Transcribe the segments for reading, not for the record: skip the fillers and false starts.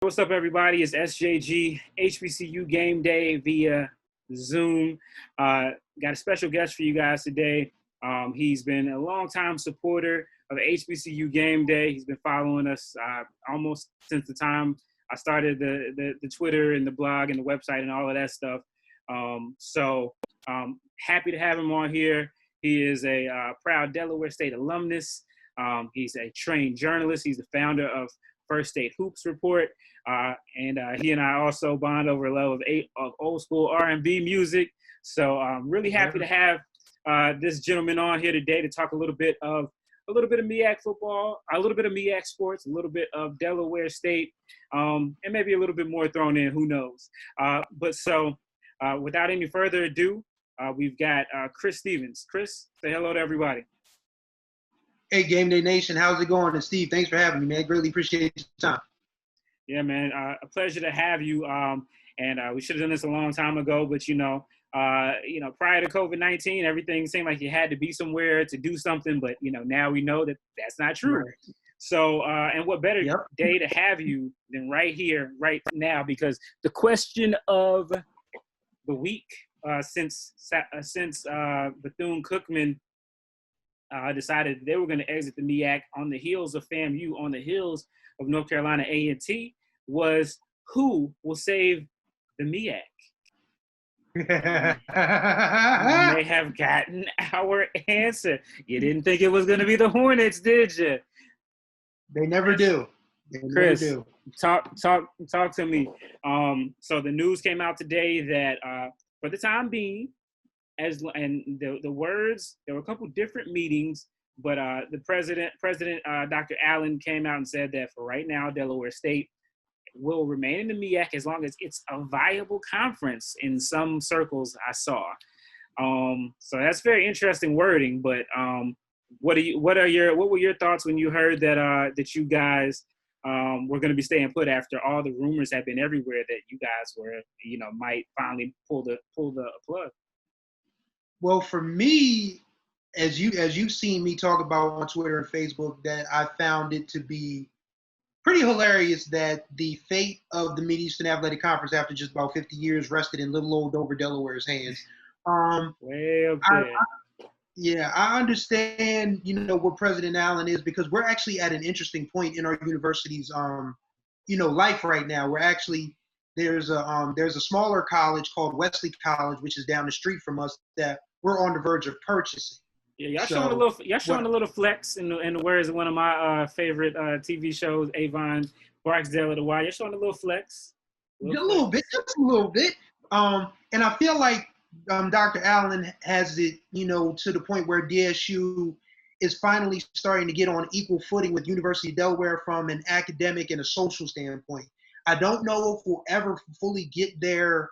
What's up, everybody? It's SJG HBCU Game Day via Zoom. Got a special guest for you guys today. He's been a longtime supporter of HBCU Game Day. He's been following us almost since the time I started the Twitter and the blog and the website and all of that stuff. Happy to have him on here. He is a proud Delaware State alumnus. He's a trained journalist. He's the founder of First State Hoops Report. He and I also bond over a love of old school R&B music. So I'm really happy to have this gentleman on here today to talk a little bit of MEAC football, a little bit of MEAC sports, a little bit of Delaware State, and maybe a little bit more thrown in, who knows. Without any further ado, we've got Chris Stevens. Chris, say hello to everybody. Hey, Game Day Nation, how's it going? And Steve, thanks for having me, man. Greatly appreciate your time. Yeah, man, a pleasure to have you. We should have done this a long time ago, but prior to COVID-19, everything seemed like you had to be somewhere to do something. But now we know that that's not true. Right. So, and what better day to have you than right here, right now? Because the question of the week, since Bethune-Cookman decided they were going to exit the MEAC on the heels of FAMU, on the heels of North Carolina A&T, was who will save the MEAC? You may have gotten our answer. You didn't think it was going to be the Hornets, did you? They never do. Chris, talk to me. So the news came out today that for the time being, the words, there were a couple different meetings, but the president, Dr. Allen, came out and said that for right now, Delaware State will remain in the MEAC as long as it's a viable conference in some circles I saw. So that's very interesting wording, but what were your thoughts when you heard that you guys were going to be staying put after all the rumors have been everywhere that you guys were, might finally pull the plug? Well, for me, as you've seen me talk about on Twitter and Facebook, that I found it to be pretty hilarious that the fate of the Mid-Eastern Athletic Conference after just about 50 years rested in little old Dover, Delaware's hands. Way up there. I understand, what President Allen is, because we're actually at an interesting point in our university's, life right now. We're actually there's a smaller college called Wesley College, which is down the street from us, that we're on the verge of purchasing. Yeah, showing a little flex in the words of one of my favorite TV shows, Avon Barksdale of the Wire. You're showing a little flex. A little bit. And I feel like Dr. Allen has it, to the point where DSU is finally starting to get on equal footing with University of Delaware from an academic and a social standpoint. I don't know if we'll ever fully get there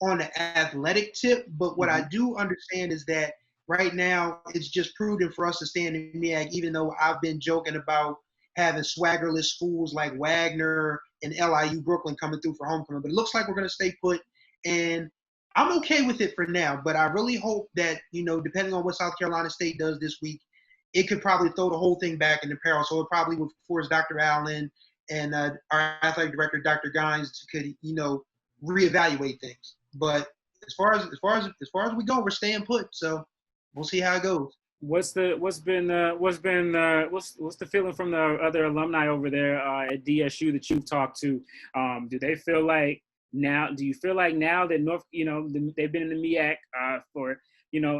on the athletic tip, but what I do understand is that right now it's just prudent for us to stay in the MEAC, even though I've been joking about having swaggerless schools like Wagner and LIU Brooklyn coming through for homecoming. But it looks like we're going to stay put, and I'm okay with it for now. But I really hope that, depending on what South Carolina State does this week, it could probably throw the whole thing back into peril. So it probably would force Dr. Allen and our athletic director, Dr. Gines, could, reevaluate things. But as far as we go, we're staying put. So we'll see how it goes. What's the feeling from the other alumni over there at DSU that you've talked to? Do you feel like now that North, they've been in the MEAC for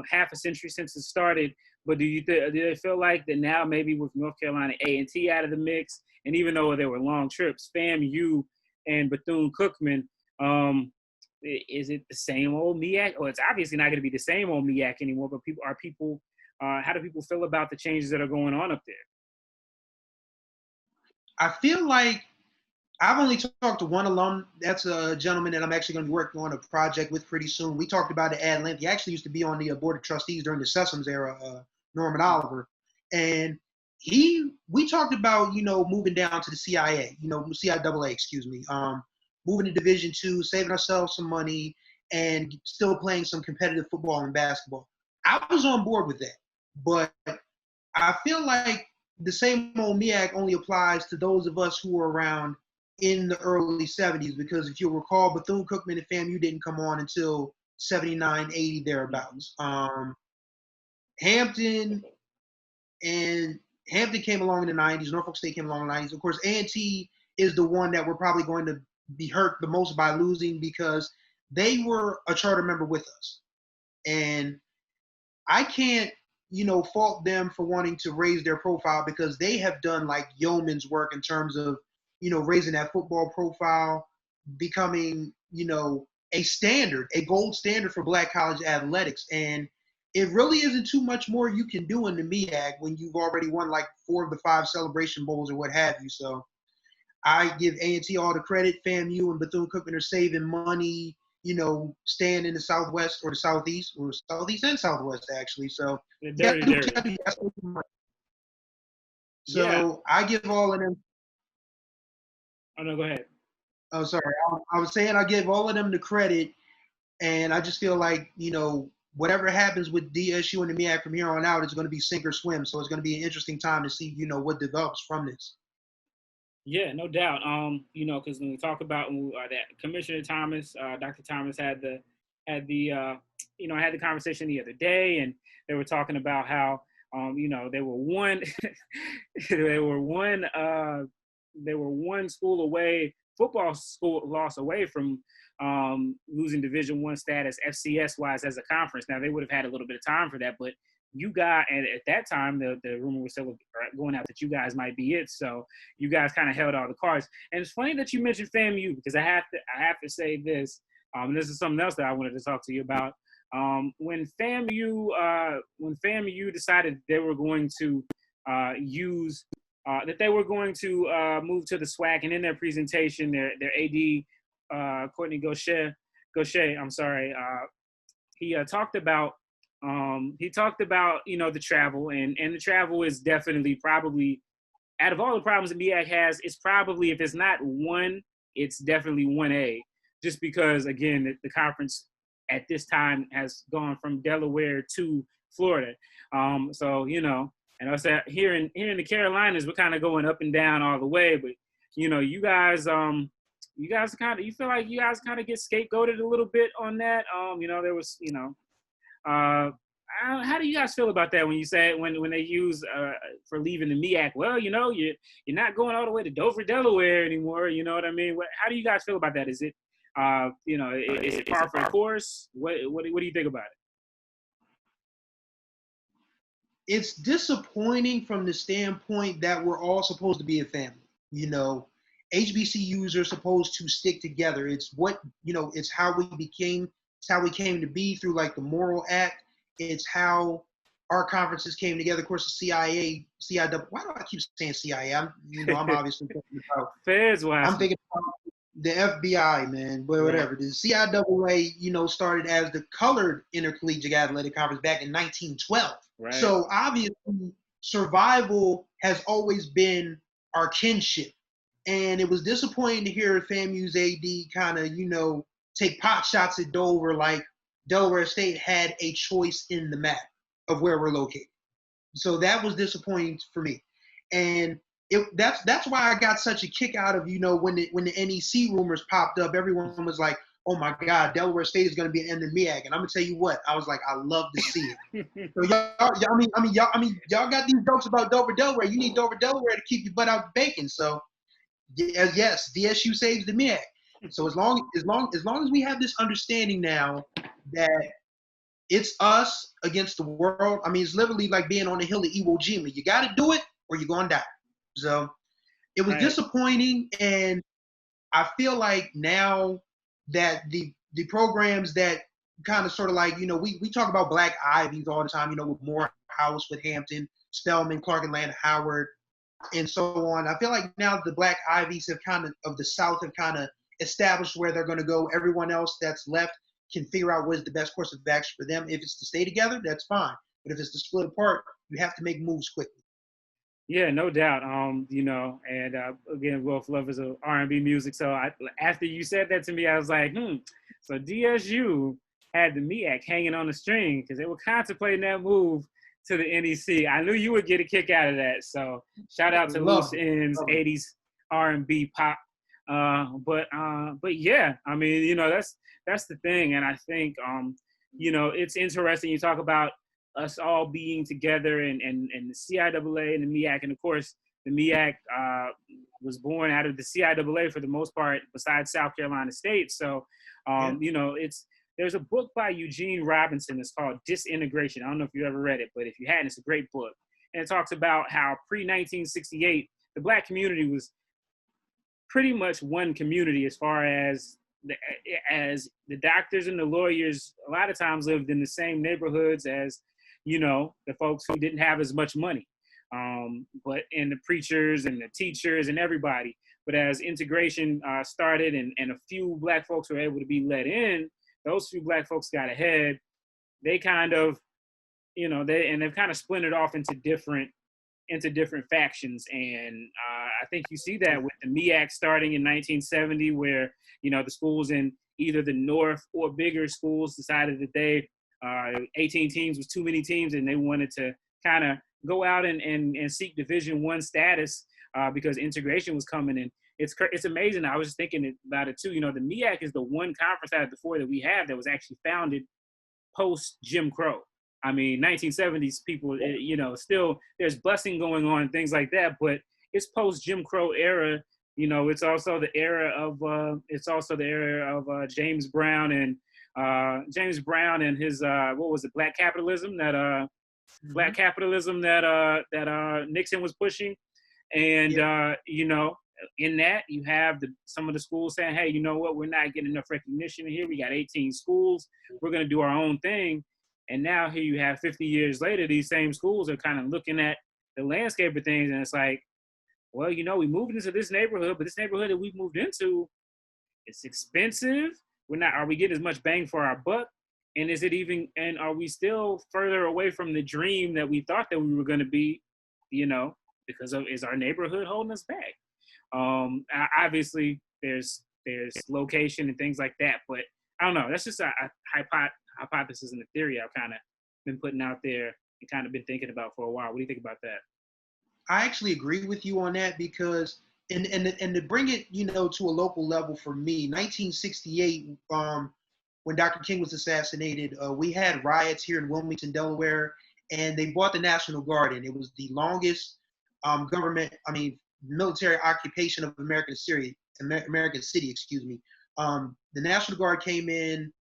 half a century since it started, but do they feel like that now, maybe with North Carolina A&T out of the mix, and even though there were long trips, FAMU and Bethune-Cookman, is it the same old MEAC? Or it's obviously not going to be the same old MEAC anymore, but how do people feel about the changes that are going on up there? I feel like I've only talked to one alum. That's a gentleman that I'm actually going to be working on a project with pretty soon. We talked about it at length. He actually used to be on the board of trustees during the Sessoms era, Norman Oliver. And we talked about, moving down to the CIAA, moving to Division II, saving ourselves some money, and still playing some competitive football and basketball. I was on board with that, but I feel like the same old MEAC only applies to those of us who are around in the early 70s, because if you'll recall, Bethune-Cookman and FAMU didn't come on until 79, 80, thereabouts. Hampton came along in the 90s. Norfolk State came along in the 90s. Of course, A&T is the one that we're probably going to be hurt the most by losing, because they were a charter member with us. And I can't, fault them for wanting to raise their profile, because they have done like yeoman's work in terms of, raising that football profile, becoming, a gold standard for Black college athletics. And it really isn't too much more you can do in the MEAC when you've already won like 4 of the 5 Celebration Bowls or what have you. So I give A&T all the credit. FAMU and Bethune-Cookman are saving money, staying in the Southwest or the Southeast, or Southeast and Southwest, actually. So, I give all of them. Oh, no, go ahead. Oh, sorry. I was saying I give all of them the credit, and I just feel like, whatever happens with DSU and the MEAC from here on out, it's going to be sink or swim. So it's going to be an interesting time to see, what develops from this. Yeah, no doubt. Because when we talk about that Commissioner Thomas, Dr. Thomas had the conversation the other day, and they were talking about how they were one football school loss away from losing Division I status FCS wise as a conference. Now they would have had a little bit of time for that, but you got, and at that time the rumor was still going out that you guys might be it. So you guys kind of held all the cards. And it's funny that you mentioned FAMU, because I have to say this. This is something else that I wanted to talk to you about. When FAMU decided they were going to move to the SWAC, and in their presentation, their AD Courtney Gaucher, he talked about the travel, and the travel is definitely probably, out of all the problems that MEAC has, it's probably, if it's not one, it's definitely 1A, just because, again, the conference at this time has gone from Delaware to Florida. And I said here in the Carolinas, we're kind of going up and down all the way, but you guys feel like you guys kind of get scapegoated a little bit on that. There was, how do you guys feel about that when you say when they use for leaving the MEAC? Well, you're not going all the way to Dover, Delaware anymore. You know what I mean? How do you guys feel about that? Is it is it par for the course? What do you think about it? It's disappointing from the standpoint that we're all supposed to be a family. HBCUs are supposed to stick together. It's what, it's how we came to be through like the Moral Act. It's how our conferences came together. Of course, the CIA, why do I keep saying CIA? I'm obviously thinking about Feds. I'm thinking about the FBI, man, but whatever. The CIAA, started as the Colored Intercollegiate Athletic Conference back in 1912. Right. So obviously, survival has always been our kinship, and it was disappointing to hear FAMU's AD kind of, take pot shots at Dover, like Delaware State had a choice in the map of where we're located. So that was disappointing for me, and that's why I got such a kick out of, when the NEC rumors popped up, everyone was like, oh my God, Delaware State is going to be in the MEAC. And I'm going to tell you what, I was like, I love to see it. So y'all got these jokes about Dover, Delaware. You need Dover, Delaware to keep your butt out the bacon. So yes, DSU saves the MEAC. So as long as we have this understanding now that it's us against the world, it's literally like being on the hill of Iwo Jima. You got to do it or you're going to die. So it was disappointing, and I feel like now that the programs that kind of sort of like, we talk about Black Ivies all the time, with Morehouse, with Hampton, Spelman, Clark Atlanta, Howard, and so on. I feel like now the Black Ivies of the South have kind of established where they're going to go. Everyone else that's left can figure out what is the best course of action for them. If it's to stay together, that's fine. But if it's to split apart, you have to make moves quickly. Yeah, no doubt. Again, Wolf lovers of R&B music. So after you said that to me, I was like, so DSU had the MEAC hanging on the string because they were contemplating that move to the NEC. I knew you would get a kick out of that. So shout out to Loose Ends, 80s R&B pop But yeah, I mean, you know, that's the thing. And I think, you know, it's interesting. You talk about us all being together and the CIAA and the MEAC. And of course, the MEAC was born out of the CIAA for the most part, besides South Carolina State. So, you know, there's a book by Eugene Robinson. It's called Disintegration. I don't know if you ever read it, but if you hadn't, it's a great book. And it talks about how pre-1968, the Black community was pretty much one community as far as the doctors and the lawyers a lot of times lived in the same neighborhoods as, you know, the folks who didn't have as much money. But and the preachers and the teachers and everybody. But as integration started and a few Black folks were able to be let in, those few Black folks got ahead. They kind of, you know, they've kind of splintered off into different factions. And I think you see that with the MEAC starting in 1970, where, you know, the schools in either the North or bigger schools decided that 18 teams was too many teams, and they wanted to kind of go out and seek Division I status because integration was coming in. It's amazing. I was just thinking about it too. You know, the MEAC is the one conference out of the four that we have that was actually founded post Jim Crow. I mean, 1970s people, you know, still there's busing going on and things like that, but it's post Jim Crow era. You know, it's also the era of James Brown and his what was it, black capitalism that Nixon was pushing. And you know, in that you have some of the schools saying, hey, you know what, we're not getting enough recognition here. We got 18 schools, we're going to do our own thing. And now here you have 50 years later, these same schools are kind of looking at the landscape of things, and it's like, well, you know, we moved into this neighborhood, but this neighborhood that we've moved into, it's expensive. Are we getting as much bang for our buck? And are we still further away from the dream that we thought that we were going to be, you know, is our neighborhood holding us back? Obviously there's location and things like that, but I don't know. That's just a hypothesis and a theory I've kind of been putting out there and kind of been thinking about for a while. What do you think about that? I actually agree with you on that because, and to bring it, you know, to a local level for me, 1968, when Dr. King was assassinated, we had riots here in Wilmington, Delaware, and they brought the National Guard in. It was the longest military occupation of American City, The National Guard came in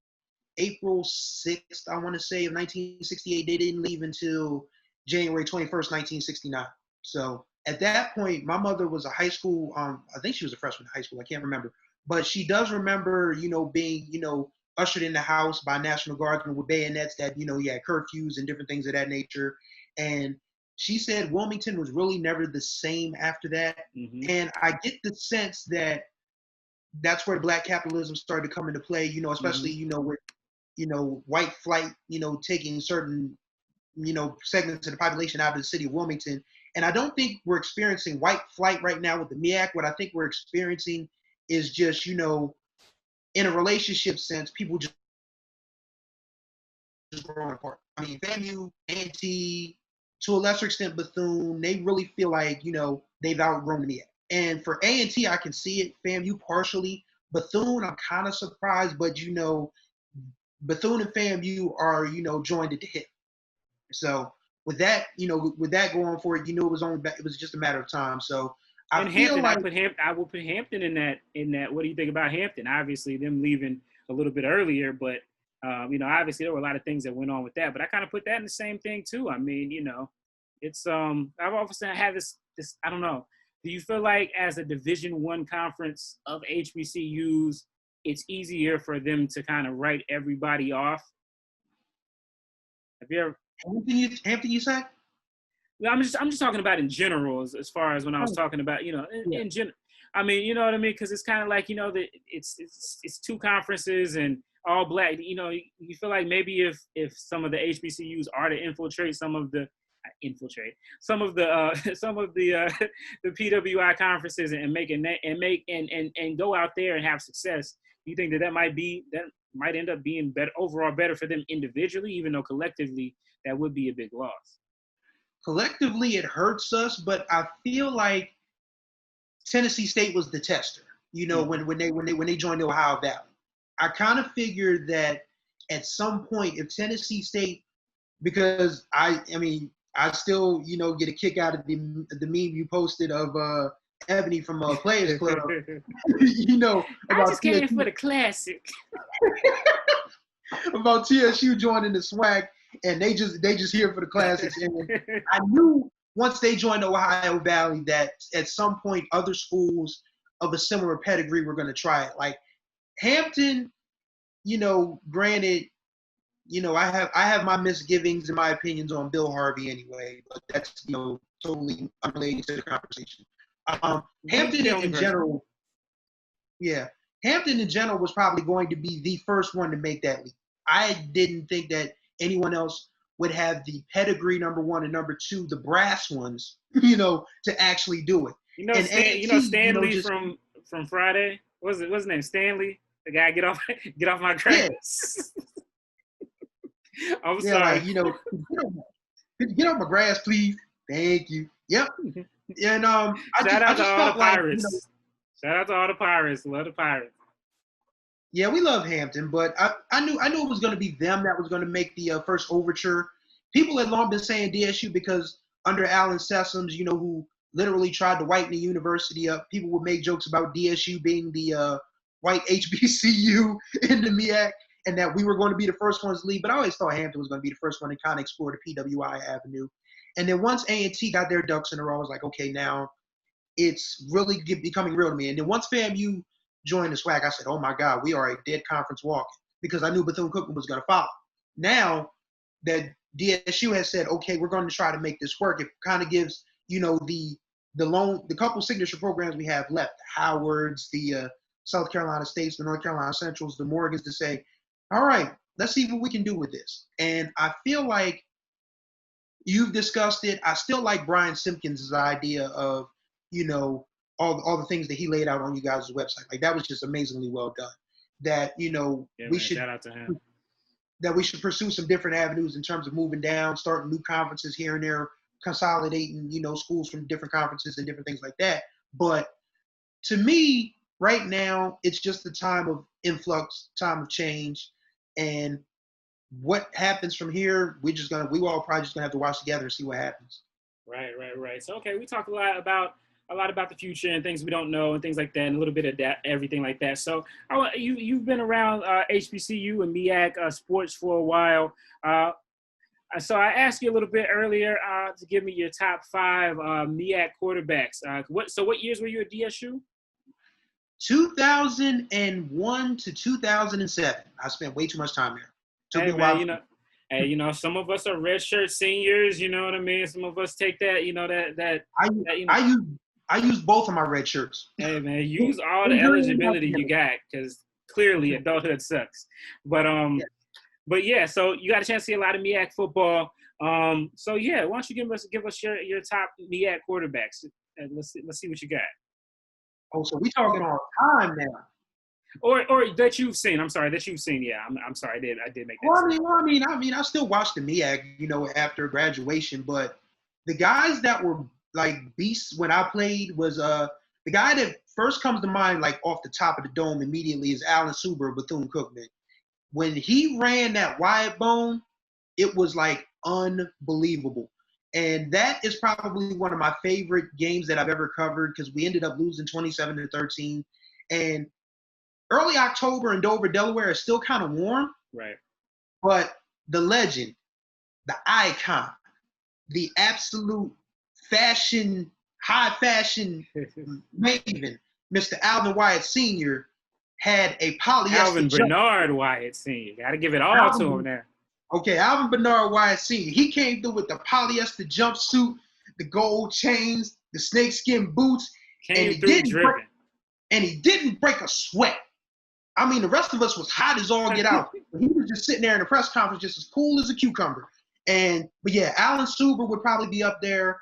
April 6th, I want to say, of 1968. They didn't leave until January 21st, 1969. So at that point, my mother was a high school, I think she was a freshman in high school, I can't remember. But she does remember, you know, being, you know, ushered in the house by National Guardsmen with bayonets that, you know, you had curfews and different things of that nature. And she said Wilmington was really never the same after that. Mm-hmm. And I get the sense that that's where black capitalism started to come into play, you know, especially, mm-hmm. you know, with, you know, white flight, you know, taking certain, you know, segments of the population out of the city of Wilmington. And I don't think we're experiencing white flight right now with the MEAC. What I think we're experiencing is just, you know, in a relationship sense, people just growing apart. I mean, FAMU, A&T, to a lesser extent Bethune, they really feel like, you know, they've outgrown the MEAC. And for A&T, I can see it, FAMU partially. Bethune, I'm kind of surprised, but, you know, Bethune and FAMU are, you know, joined at the hip. So with that, you know, with that going for it, you know, it was just a matter of time. So I will put Hampton in that. What do you think about Hampton? Obviously, them leaving a little bit earlier, but you know, obviously there were a lot of things that went on with that. But I kind of put that in the same thing too. I mean, you know, it's I've often had this. I don't know. Do you feel like as a Division I conference of HBCUs, it's easier for them to kind of write everybody off? Have you ever? Hampton, you said? No, I'm just talking about in general, as far as when I was talking about, you know, in general. I mean, you know what I mean? Because it's kind of like, you know, that it's two conferences and all black. You know, you feel like maybe if some of the HBCUs are to infiltrate some of the PWI conferences and go out there and have success. Do you think that might end up being better for them individually, even though collectively that would be a big loss? Collectively, it hurts us, but I feel like Tennessee State was the tester. when they joined the Ohio Valley. I kind of figured that at some point, if Tennessee State, because I still get a kick out of the meme you posted of Ebony from Players Club, I just came TSU, for the classic. about TSU joining the SWAC, and they just here for the classics. And I knew once they joined the Ohio Valley that at some point other schools of a similar pedigree were going to try it. Like Hampton, granted, I have my misgivings and my opinions on Bill Harvey anyway, but that's totally unrelated to the conversation. Hampton in general, Hampton in general was probably going to be the first one to make that leap. I didn't think that anyone else would have the pedigree, number one, and number two, the brass ones, to actually do it. Stanley from Friday. What's his name? Stanley, the guy get off my grass. Yeah. I'm sorry. Get off my grass, please. Thank you. Yep. And shout out to all the Pirates. Shout out to all the Pirates. Love the Pirates. Yeah, we love Hampton, but I knew it was going to be them that was going to make the first overture. People had long been saying DSU because under Alan Sessoms, who literally tried to whiten the university up, people would make jokes about DSU being the white HBCU in the MEAC, and that we were going to be the first ones to leave. But I always thought Hampton was going to be the first one to kind of explore the PWI avenue. And then once A&T got their ducks in a row, I was like, okay, now it's really becoming real to me. And then once FAMU joined the SWAC, I said, oh my God, we are a dead conference walking, because I knew Bethune-Cookman was going to follow. Now that DSU has said, okay, we're going to try to make this work, it kind of gives, the couple signature programs we have left, the Howards, the South Carolina States, the North Carolina Centrals, the Morgans, to say, all right, let's see what we can do with this. And I feel like you've discussed it. I still like Brian Simpkins' idea of, all the things that he laid out on you guys' website. Like, that was just amazingly well done. That, shout out to him. That we should pursue some different avenues in terms of moving down, starting new conferences here and there, consolidating, schools from different conferences and different things like that. But to me, right now, it's just the time of influx, time of change. And what happens from here, we all probably just gonna have to watch together and see what happens. Right. So, okay, we talked a lot about the future and things we don't know and things like that, and a little bit of that, everything like that. So you've been around HBCU and MEAC sports for a while. So I asked you a little bit earlier to give me your top 5 MEAC quarterbacks. What years were you at DSU? 2001 to 2007. I spent way too much time there. Hey, man, some of us are redshirt seniors. You know what I mean? Some of us take that. I use both of my red shirts. Hey, man, use all the eligibility you got, because clearly adulthood sucks. But so you got a chance to see a lot of MEAC football. So yeah, why don't you give us your top MEAC quarterbacks, and let's see what you got. Oh, so we talking all time now. Or that you've seen. I'm sorry, that you've seen. Yeah, I'm sorry. I did make that. Well, I still watched the MEAC, after graduation. But the guys that were like beasts when I played was the guy that first comes to mind, like off the top of the dome immediately, is Alan Suber of Bethune-Cookman. When he ran that wide bone, it was like unbelievable. And that is probably one of my favorite games that I've ever covered, because we ended up losing 27-13. And early October in Dover, Delaware is still kind of warm. Right. But the legend, the icon, the absolute high fashion maven, Mr. Alvin Wyatt Sr., had a polyester Alvin Bernard Wyatt Sr. Got to give it all to him there. Okay, Alvin Bernard Wyatt Sr. He came through with the polyester jumpsuit, the gold chains, the snakeskin boots, and he didn't break a sweat. I mean, the rest of us was hot as all get out. He was just sitting there in the press conference, just as cool as a cucumber. But yeah, Alan Suber would probably be up there.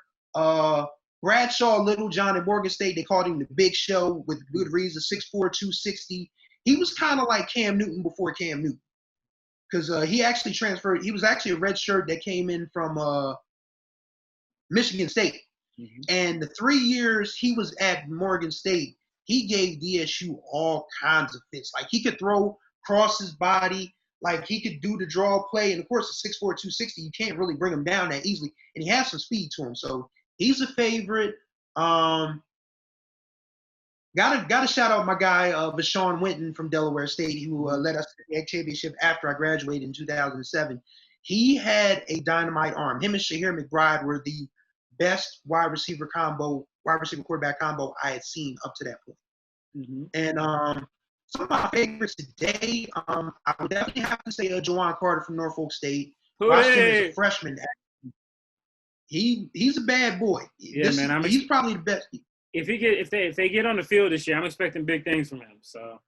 Bradshaw Littlejohn at Morgan State, they called him the Big Show with good reason, 6'4", 260. He was kind of like Cam Newton before Cam Newton, because he actually transferred. He was actually a red shirt that came in from Michigan State. Mm-hmm. And the 3 years he was at Morgan State, he gave DSU all kinds of fits. Like he could throw cross his body, like he could do the draw play. And of course, at 6'4", 260, you can't really bring him down that easily. And he has some speed to him. So he's a favorite. Gotta shout out my guy, Vashawn Winton from Delaware State, who led us to the MEAC championship after I graduated in 2007. He had a dynamite arm. Him and Shahir McBride were the best wide receiver quarterback combo I had seen up to that point. Mm-hmm. And some of my favorites today, I would definitely have to say Jawan Carter from Norfolk State. Watched him as a freshman. He's a bad boy. Yeah, man. He's probably the best. If they get on the field this year, I'm expecting big things from him. So.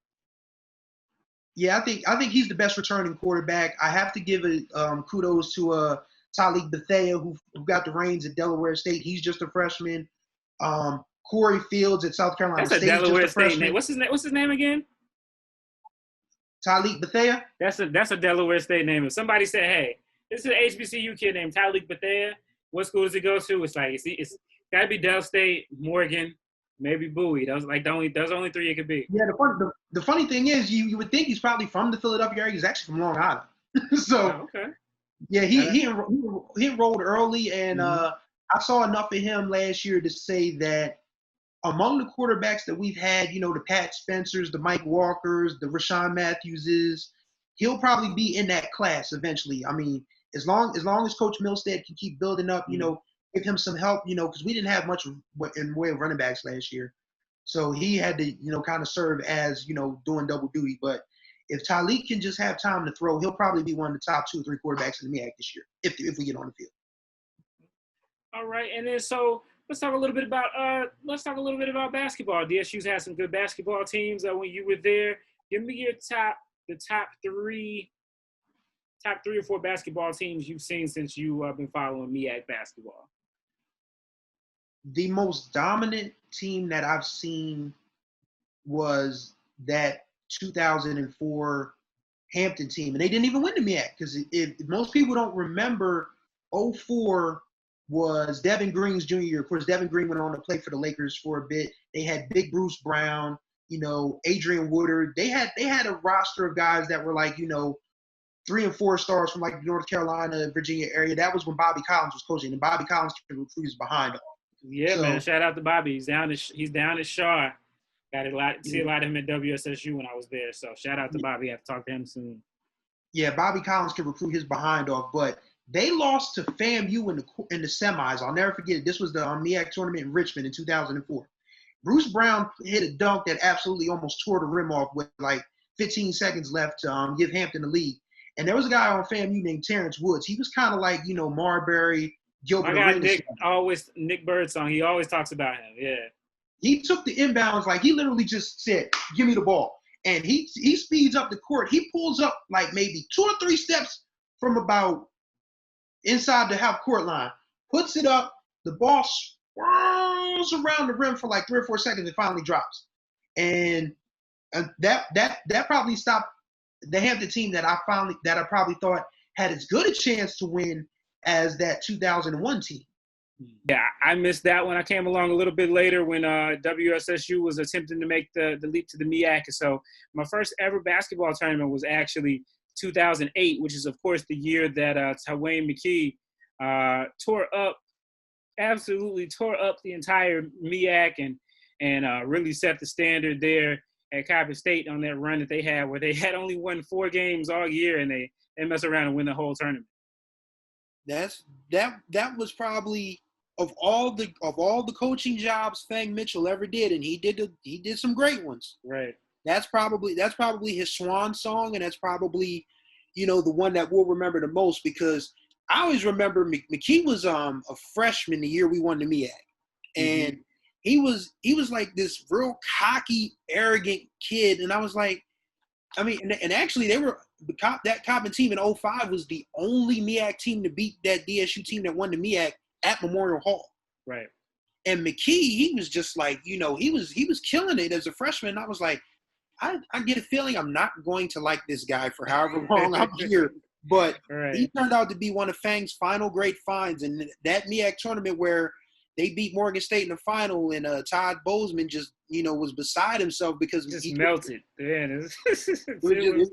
Yeah, I think he's the best returning quarterback. I have to give kudos to Talik Bethea, who got the reins at Delaware State. He's just a freshman. Corey Fields at South Carolina State. That's a Delaware State name. What's his name again? Talik Bethea. That's a Delaware State name. If somebody said, "Hey, this is an HBCU kid named Talik Bethea. What school does he go to?" It's like it's got to be Del State, Morgan, maybe Bowie. Those only three it could be. Yeah, the funny thing is, you would think he's probably from the Philadelphia area. He's actually from Long Island. So okay. Yeah, he enrolled early, and I saw enough of him last year to say that among the quarterbacks that we've had, the Pat Spencers, the Mike Walkers, the Rashawn Matthewses, he'll probably be in that class eventually. I mean, as long as Coach Milstead can keep building up, give him some help, because we didn't have much in the way of running backs last year. So he had to, kind of serve as, doing double duty. But if Talik can just have time to throw, he'll probably be one of the top 2 or 3 quarterbacks in the MEAC this year, if we get on the field. All right, and then so let's talk a little bit about basketball. DSU's had some good basketball teams when you were there. Give me your top 3 or 4 basketball teams you've seen since you been following MEAC basketball. The most dominant team that I've seen was that 2004 Hampton team, and they didn't even win the MEAC because if most people don't remember, 2004 was Devin Green's junior year. Of course, Devin Green went on to play for the Lakers for a bit. They had Big Bruce Brown, Adrian Woodard. They had a roster of guys that were like, 3 and 4 stars from like the North Carolina, Virginia area. That was when Bobby Collins was coaching, and Bobby Collins could recruit his behind off. Yeah, man. Shout out to Bobby. He's down at Shaw. See a lot of him at WSSU when I was there. So shout out to Bobby. I have to talk to him soon. Yeah, Bobby Collins could recruit his behind off, but they lost to FAMU in the semis. I'll never forget it. This was the MEAC tournament in Richmond in 2004. Bruce Brown hit a dunk that absolutely almost tore the rim off with like 15 seconds left to give Hampton the lead. And there was a guy on FAMU named Terrence Woods. He was kind of like, Marbury, Gilbert. My guy Nick Birdsong. He always talks about him. Yeah. He took the inbounds, like he literally just said, "Give me the ball," and he speeds up the court. He pulls up like maybe 2 or 3 steps from about inside the half court line, puts it up. The ball swirls around the rim for like 3 or 4 seconds and finally drops. And that probably stopped the Hampton team that I probably thought had as good a chance to win as that 2001 team. Yeah, I missed that one. I came along a little bit later when WSSU was attempting to make the leap to the MEAC. So my first ever basketball tournament was actually 2008, which is, of course, the year that Twain McKee absolutely tore up the entire MEAC and really set the standard there at Coppin State on that run that they had, where they had only won 4 games all year, and they mess around and win the whole tournament. That was probably of all the coaching jobs Fang Mitchell ever did, and he did some great ones. Right. That's probably his swan song, and that's probably, the one that we'll remember the most, because I always remember McKee was a freshman the year we won the MEAC, and he was like this real cocky, arrogant kid, and I was like, and actually that Coppin team in 2005 was the only MEAC team to beat that DSU team that won the MEAC at Memorial Hall. Right. And McKee, he was just like, he was killing it as a freshman. I was like, I get a feeling I'm not going to like this guy for however long I'm here. But He turned out to be one of Fang's final great finds. And that MEAC tournament where they beat Morgan State in the final, and Todd Bozeman just, was beside himself because just melted. Yeah, it was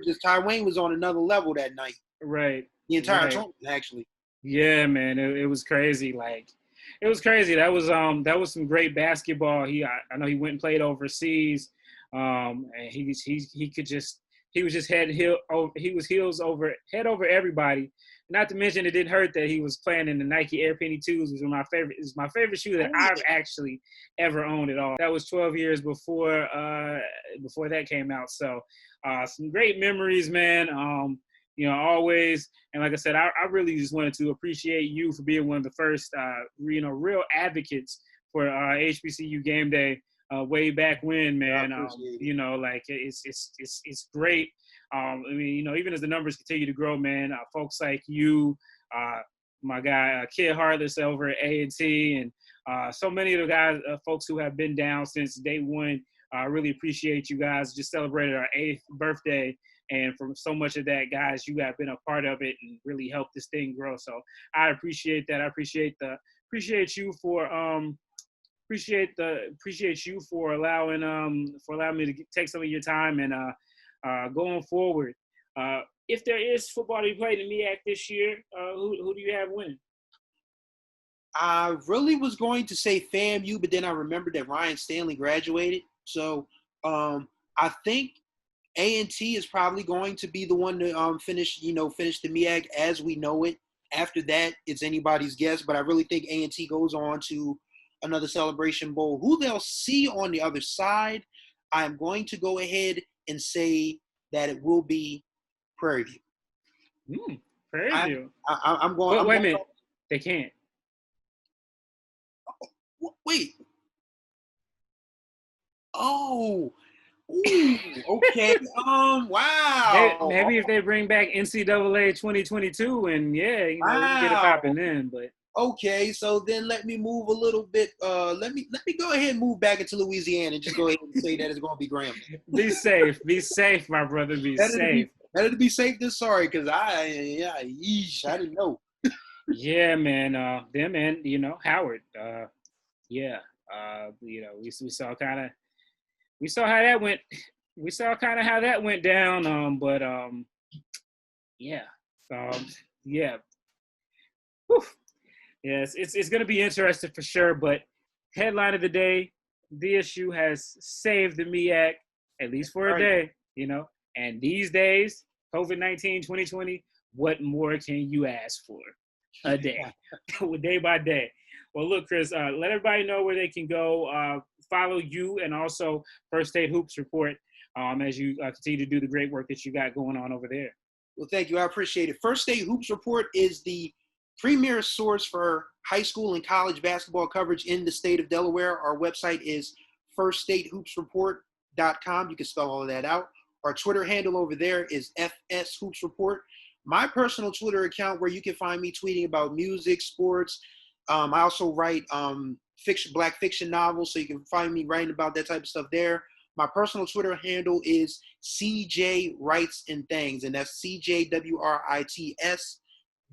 just Ty Wayne was on another level that night. Right. The entire tournament, actually. Yeah, man, it was crazy. Like, it was crazy. That was some great basketball. I know he went and played overseas, and he was just head over everybody. Not to mention, it didn't hurt that he was playing in the Nike Air Penny 2s, which is my favorite shoe that I've actually ever owned at all. That was 12 years before that came out. So some great memories, man. Always. And like I said, I really just wanted to appreciate you for being one of the first, real advocates for HBCU Game Day way back when, man. It's great. Even as the numbers continue to grow, man, folks like you, my guy, Kid Harless over at A&T, and so many of the guys, folks who have been down since day one, I really appreciate you guys. Just celebrated our 8th birthday. And from so much of that, guys, you have been a part of it and really helped this thing grow. So I appreciate that. I appreciate you for allowing me to take some of your time, and going forward, if there is football to be played in MEAC this year, who do you have winning? I really was going to say FAMU, but then I remembered that Ryan Stanley graduated. So I think A&T is probably going to be the one to finish the MEAC as we know it. After that, it's anybody's guess, but I really think A&T goes on to another Celebration Bowl. Who they'll see on the other side, I'm going to go ahead and say that it will be Prairie View. Prairie View. I'm going. Wait a minute. They can't. Wait. Oh. Ooh, okay. Wow. Maybe if they bring back NCAA 2022, and we can get it popping then. But okay, so then let me move a little bit. Let me go ahead and move back into Louisiana and just go ahead and say that it's going to be Grambling. Be safe, my brother. Be safe. Better to be safe than sorry, because I didn't know. Yeah, man. Howard. We saw how that went. We saw kind of how that went down. Whew. Yes, it's going to be interesting for sure. But headline of the day, DSU has saved the MEAC, at least for a day, And these days, COVID-19, 2020, what more can you ask for? A day, day by day. Well, look, Chris, let everybody know where they can go follow you and also First State Hoops Report as you continue to do the great work that you got going on over there. Well, thank you. I appreciate it. First State Hoops Report is the premier source for high school and college basketball coverage in the state of Delaware. Our website is firststatehoopsreport.com. You can spell all of that out. Our Twitter handle over there is FS Hoops Report. My personal Twitter account, where you can find me tweeting about music, sports. I also write black fiction novels, so you can find me writing about that type of stuff there. My personal Twitter handle is CJ Writes and Things, and that's CJWRITES,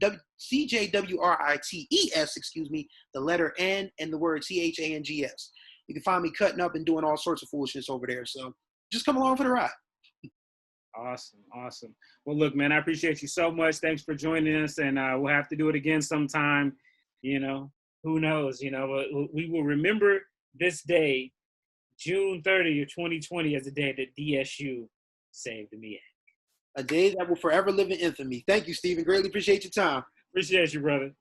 the letter N and the word THANGS. You can find me cutting up and doing all sorts of foolishness over there. So just come along for the ride. Awesome. Well, look, man, I appreciate you so much. Thanks for joining us, and we'll have to do it again sometime. Who knows? We will remember this day, June 30th, 2020, as the day that DSU saved the MEAC. A day that will forever live in infamy. Thank you, Stephen. Greatly appreciate your time. Appreciate you, brother.